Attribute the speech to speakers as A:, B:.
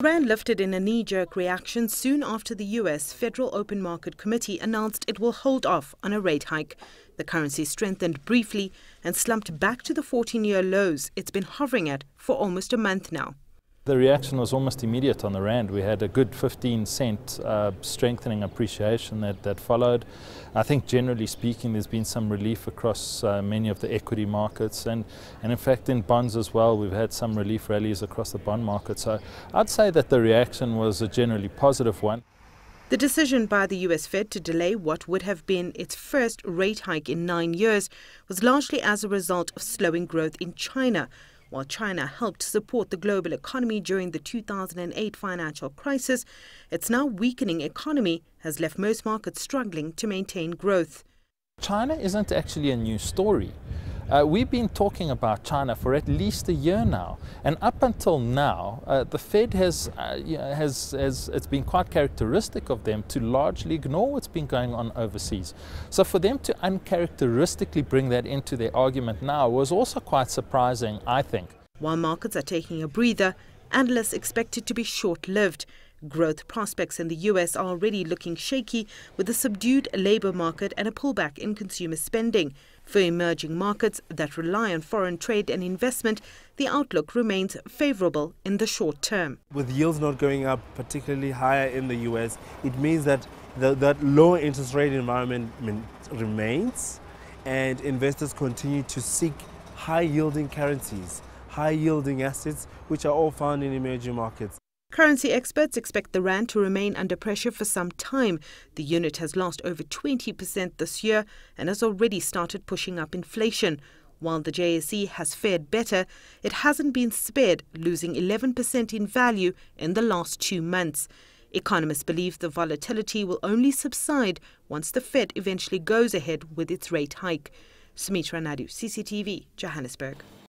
A: Rand lifted in a knee-jerk reaction soon after the US Federal Open Market Committee announced it will hold off on a rate hike. The currency strengthened briefly and slumped back to the 14-year lows it's been hovering at for almost a month now.
B: The reaction was almost immediate on the Rand. We had a good 15-cent strengthening appreciation that followed. I think generally speaking there's been some relief across many of the equity markets and in fact in bonds as well we've had some relief rallies across the bond market. So I'd say that the reaction was a generally positive one.
A: The decision by the US Fed to delay what would have been its first rate hike in 9 years was largely as a result of slowing growth in China. While China helped support the global economy during the 2008 financial crisis, its now weakening economy has left most markets struggling to maintain growth.
B: China isn't actually a new story. We've been talking about China for at least a year now, and up until now, the Fed it's been quite characteristic of them to largely ignore what's been going on overseas. So for them to uncharacteristically bring that into their argument now was also quite surprising, I think.
A: While markets are taking a breather, analysts expect it to be short-lived. Growth prospects in the US are already looking shaky, with a subdued labour market and a pullback in consumer spending. For emerging markets that rely on foreign trade and investment, the outlook remains favourable in the short term.
C: With yields not going up particularly higher in the US, it means that that low interest rate environment remains, and investors continue to seek high-yielding currencies, high-yielding assets, which are all found in emerging markets.
A: Currency experts expect the Rand to remain under pressure for some time. The unit has lost over 20% this year and has already started pushing up inflation. While the JSE has fared better, it hasn't been spared, losing 11% in value in the last 2 months. Economists believe the volatility will only subside once the Fed eventually goes ahead with its rate hike. Sumitra Naidu, CCTV, Johannesburg.